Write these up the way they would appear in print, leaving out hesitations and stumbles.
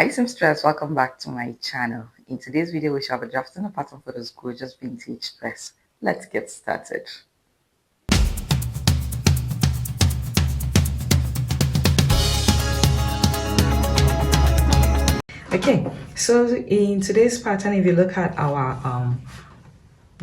Hi seamstress, welcome back to my channel. In today's video we shall be drafting a pattern for this gorgeous vintage dress. Let's get started. Okay, so in today's pattern, if you look at our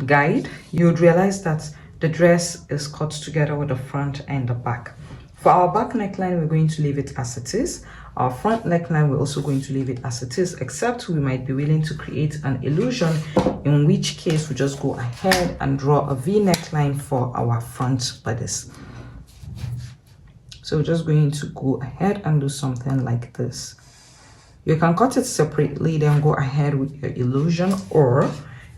guide, you would realize that the dress is cut together with the front and the back. For our back neckline, we're going to leave it as it is. Our front neckline, we're also going to leave it as it is, except we might be willing to create an illusion, in which case we just go ahead and draw a V neckline for our front bodice. So we're just going to go ahead and do something like this. You can cut it separately, then go ahead with your illusion, or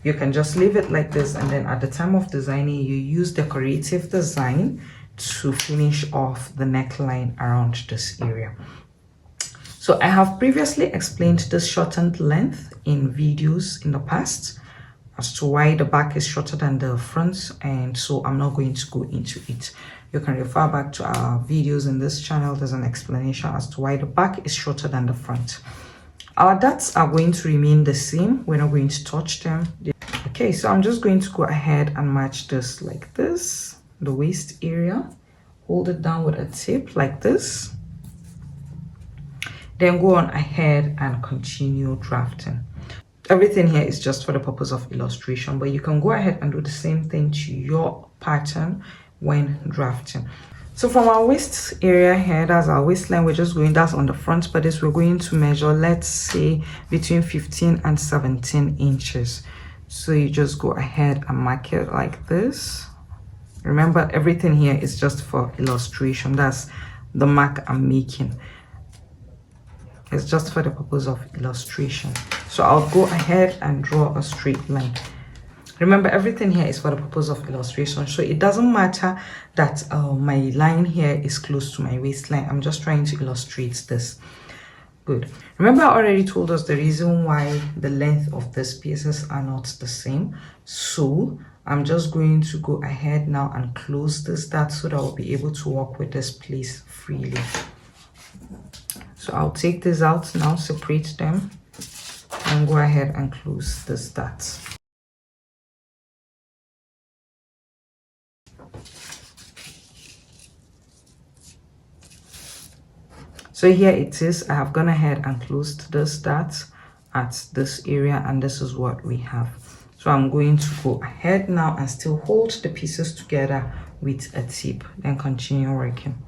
you can just leave it like this, and then at the time of designing, you use decorative design to finish off the neckline around this area. So I have previously explained this shortened length in videos in the past as to why the back is shorter than the front, and so I'm not going to go into it. You can refer back to our videos in this channel. There's an explanation as to why the back is shorter than the front. Our darts are going to remain the same. We're not going to touch them. Okay, so I'm just going to go ahead and match this like this, the waist area. Hold it down with a tip like this. Then go on ahead and continue drafting. Everything here is just for the purpose of illustration, but you can go ahead and do the same thing to your pattern when drafting. So from our waist area here, that's our waistline, we're just going, that's on the front bodice, we're going to measure, let's say, between 15 and 17 inches. So you just go ahead and mark it like this. Remember, everything here is just for illustration. That's the mark I'm making. It's just for the purpose of illustration. So I'll go ahead and draw a straight line. Remember, everything here is for the purpose of illustration, so it doesn't matter that my line here is close to my waistline. I'm just trying to illustrate this. Good. Remember, I already told us the reason why the length of these pieces are not the same. So I'm just going to go ahead now and close this dart so that I'll be able to work with this place freely. So I'll take this out now, separate them, and go ahead and close this dart. So here it is. I have gone ahead and closed this dart at this area, and this is what we have. So I'm going to go ahead now and still hold the pieces together with a tip, then continue working.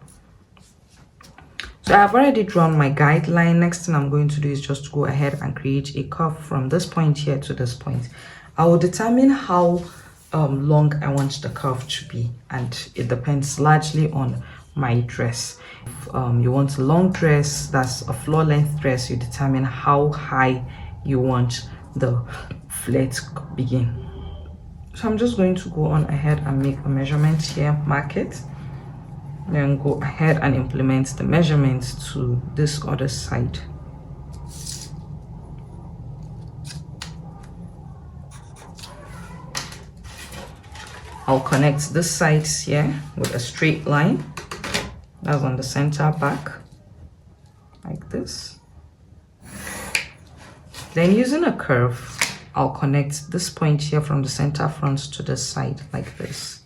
So I've already drawn my guideline. Next thing I'm going to do is just go ahead and create a curve from this point here to this point. I will determine how long I want the curve to be, and it depends largely on my dress. If you want a long dress, that's a floor length dress, you determine how high you want the flat begin. So I'm just going to go on ahead and make a measurement here, mark it, then go ahead and implement the measurements to this other side. I'll connect this side here with a straight line. That's on the center back, like this. Then using a curve, I'll connect this point here from the center front to the side like this.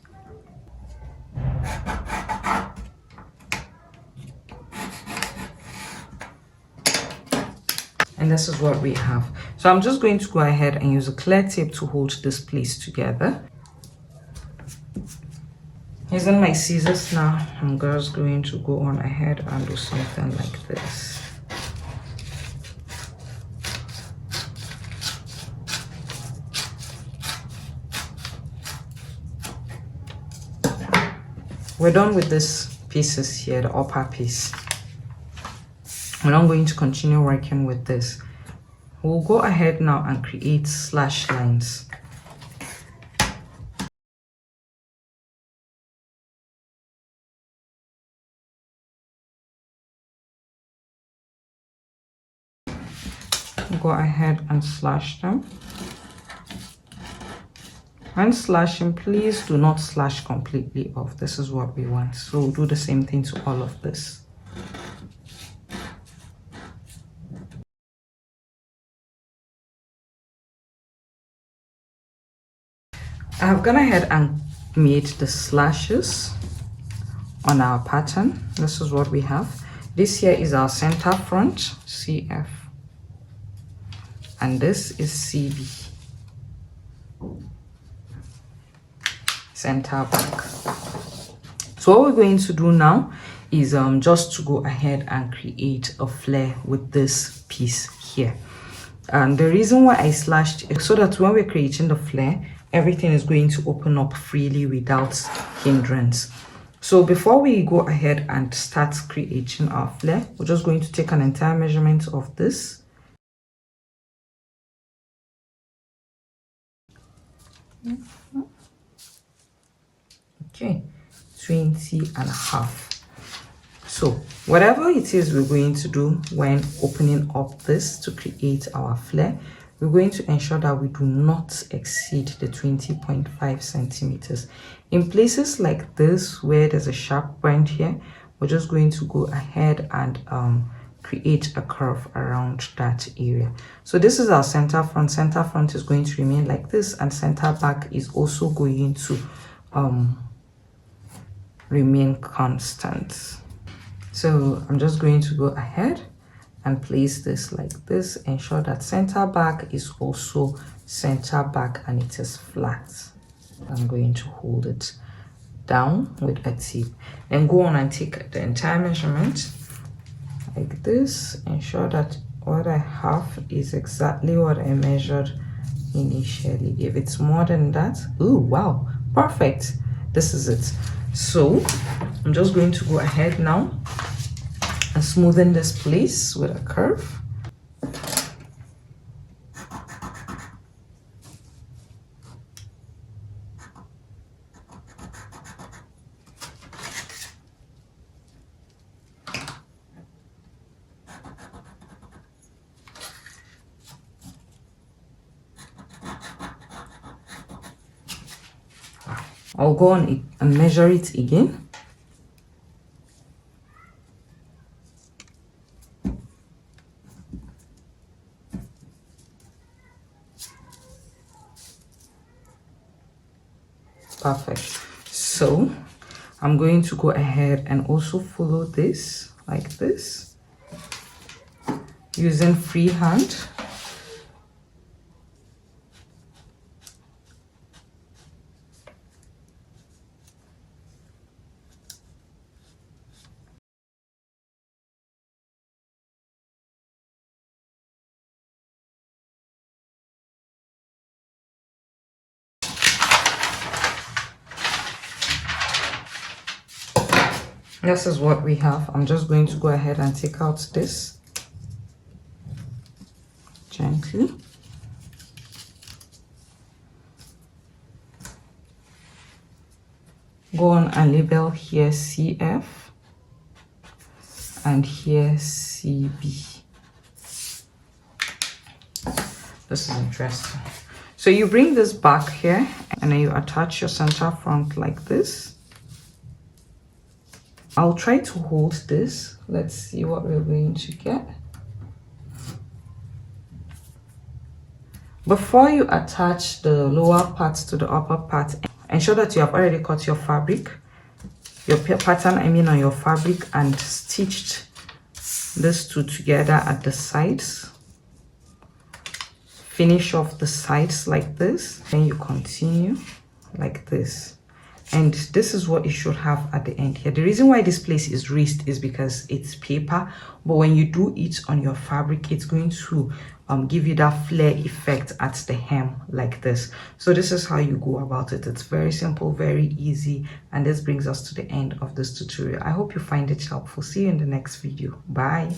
And this is what we have. So I'm just going to go ahead and use a clear tape to hold this place together. Using my scissors now, I'm just going to go on ahead and do something like this. We're done with these pieces here, the upper piece. We're not going to continue working with this. We'll go ahead now and create slash lines. Go ahead and slash them. When slashing, please do not slash completely off. This is what we want. So we'll do the same thing to all of this. I have gone ahead and made the slashes on our pattern. This is what we have. This here is our center front, CF, and this is CB, center back. So what we're going to do now is just to go ahead and create a flare with this piece here. And the reason why I slashed is so that when we're creating the flare, everything is going to open up freely without hindrance. So before we go ahead and start creating our flare, we're just going to take an entire measurement of this. Okay, 20.5. So whatever it is we're going to do when opening up this to create our flare, we're going to ensure that we do not exceed the 20.5 centimeters. In places like this where there's a sharp point here, we're just going to go ahead and create a curve around that area. So this is our center front. Center front is going to remain like this, and center back is also going to remain constant. So I'm just going to go ahead and place this like this. Ensure that center back is also center back and it is flat. I'm going to hold it down with a tip. Then go on and take the entire measurement like this. Ensure that what I have is exactly what I measured initially. If it's more than that, oh wow, perfect. This is it. So I'm just going to go ahead now and smoothen this place with a curve. I'll go on it and measure it again. Perfect. So I'm going to go ahead and also follow this like this using freehand. This is what we have. I'm just going to go ahead and take out this gently. Go on and label here CF and here CB. This is interesting. So you bring this back here and then you attach your center front like this. I'll try to hold this. Let's see what we're going to get. Before you attach the lower part to the upper part, ensure that you have already cut your fabric, your pattern, on your fabric, and stitched these two together at the sides. Finish off the sides like this, then you continue like this. And this is what you should have at the end here. The reason why this place is raised is because it's paper, but when you do it on your fabric, it's going to give you that flare effect at the hem like this. So this is how you go about it. It's very simple, very easy, and this brings us to the end of this tutorial. I hope you find it helpful. See you in the next video. Bye.